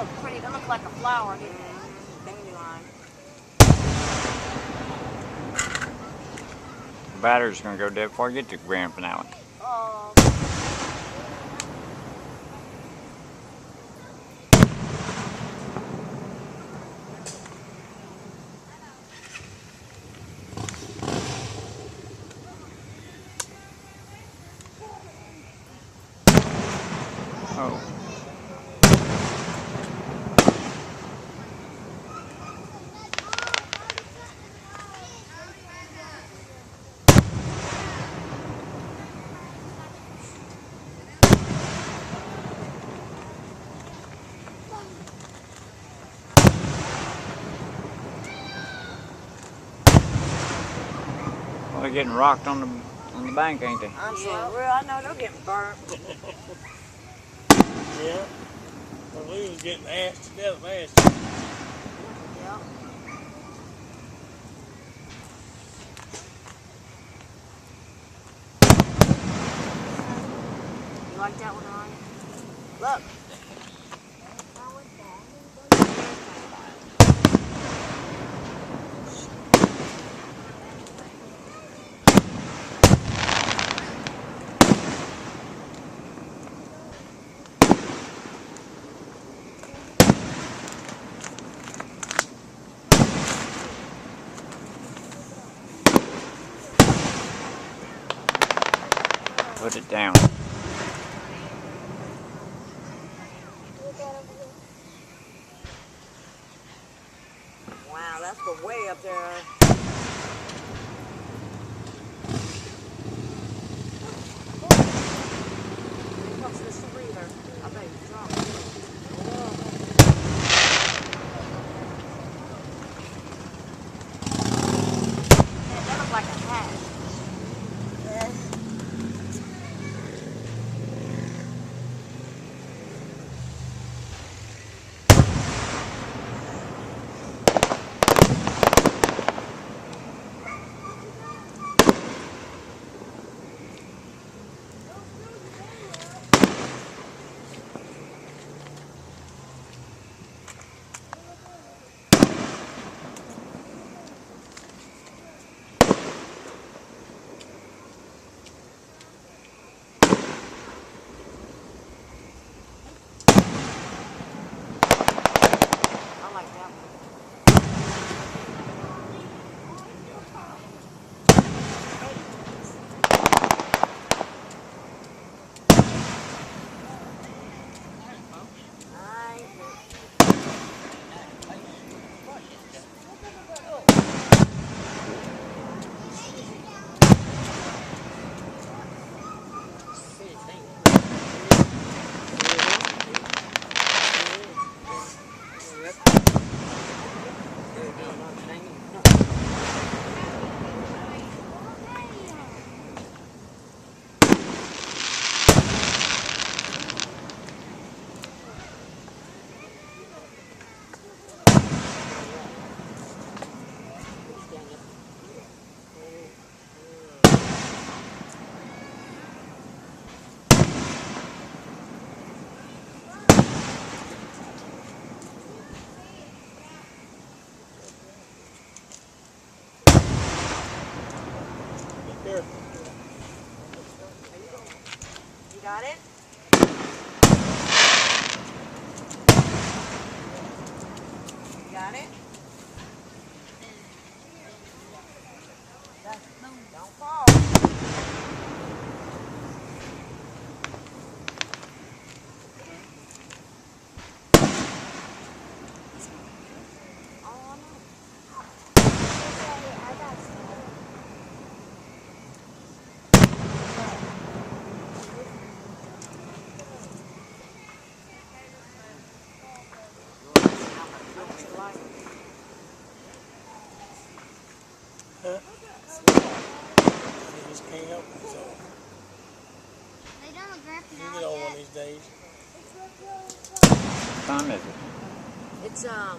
look pretty. They look like a flower. Dandelion. The battery's gonna go dead before I get to the grand finale. Oh. Oh. Well, they're getting rocked on the bank, ain't they? I'm sure. Well, I know they're getting burnt. Yeah. Well, we was getting asked to death last year. Yeah. You like that one, Ronnie? Look. Put it down. Wow, that's the way up there. Here comes this breather. I bet you drunk. Man, that looks like a hat. I like that one. Here. You got it? You got it? Don't fall. Oh, no. Huh? You just can't help it, so. You get on one of these days. What time is it? It's 10:18.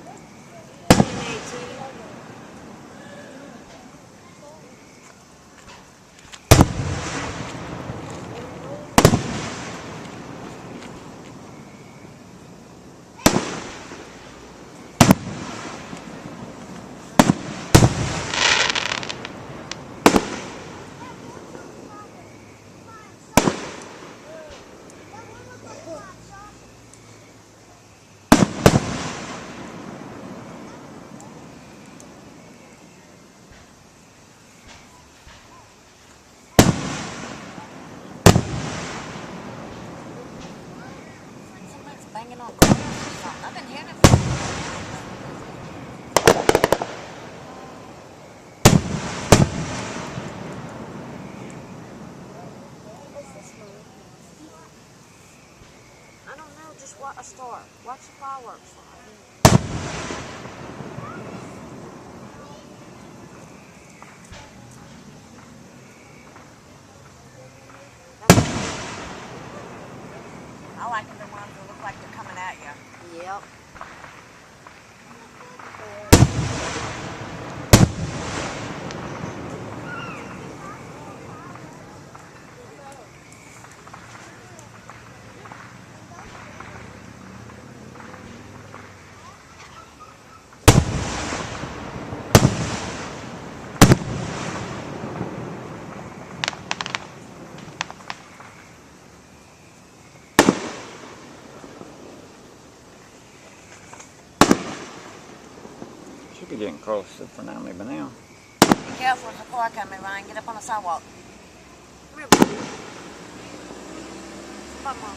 banging on glass or something. I've been hearing it for I don't know, just watch a star. Watch the fireworks fly. I like the ones that look like they're coming at you. Yep. Should be getting close for now, maybe now. Be careful with the car coming, Ryan. Get up on the sidewalk. Come here, baby. Come on, Mom.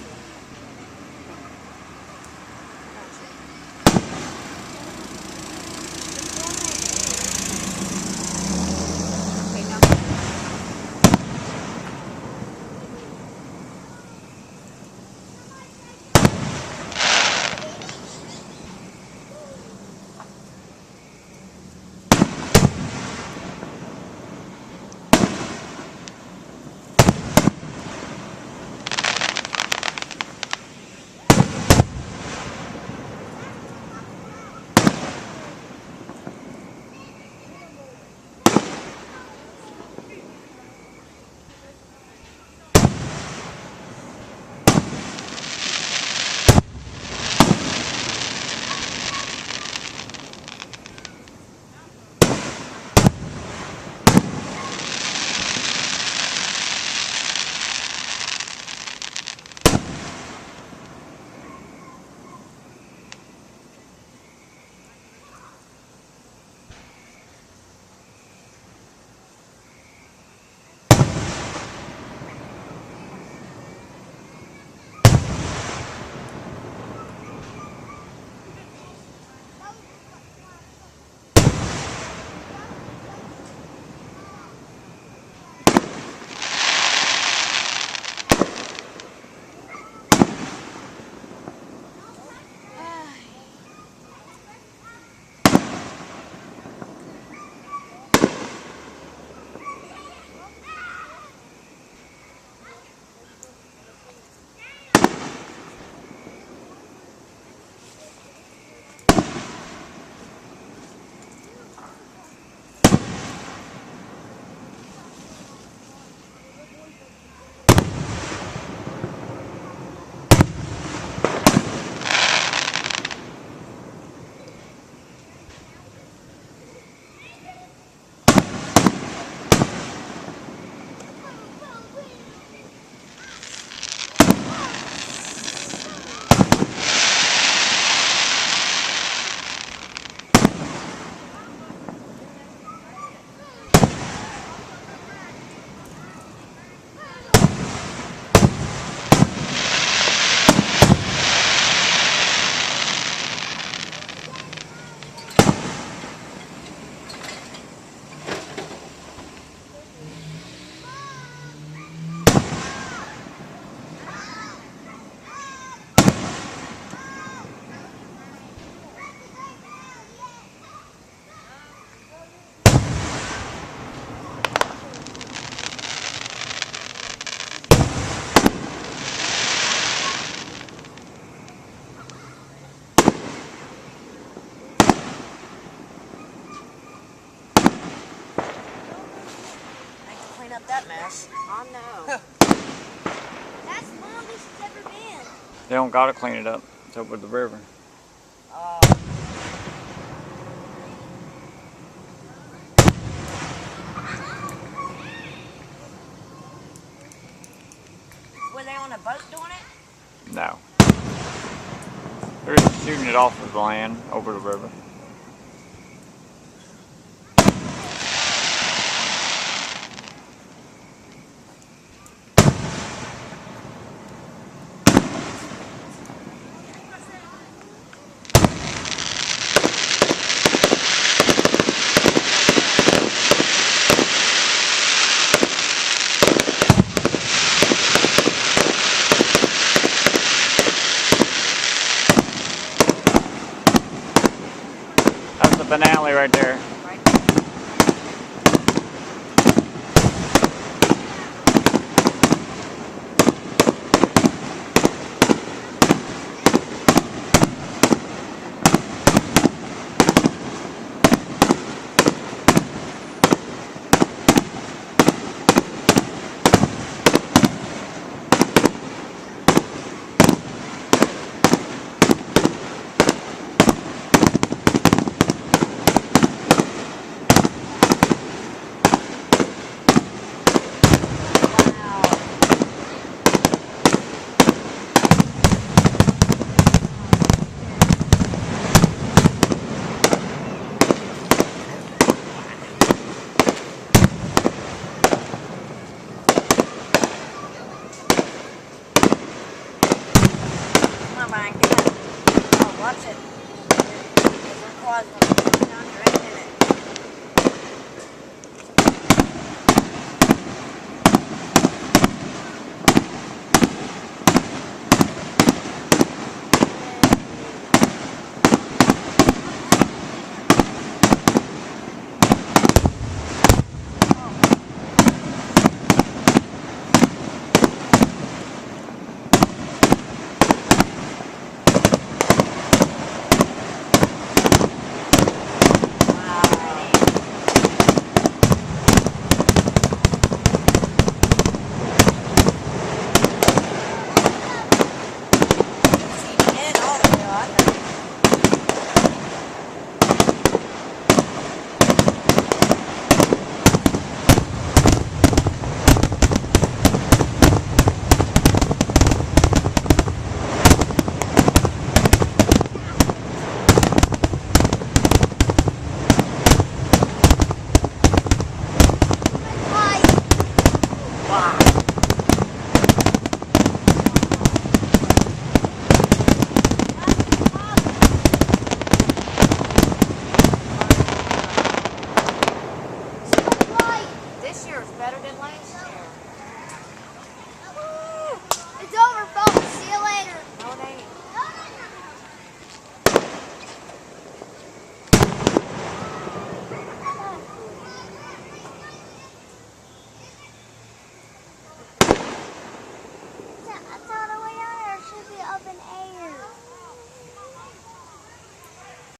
Up that mess. I know. That's the longest it's ever been. They don't gotta clean it up. It's over the river. Were they on a boat doing it? No. They're just shooting it off of the land over the river. the finale right there. Right. Come on, Brian, get up. Oh, watch it. Your quads will be down right in it. This year is better than last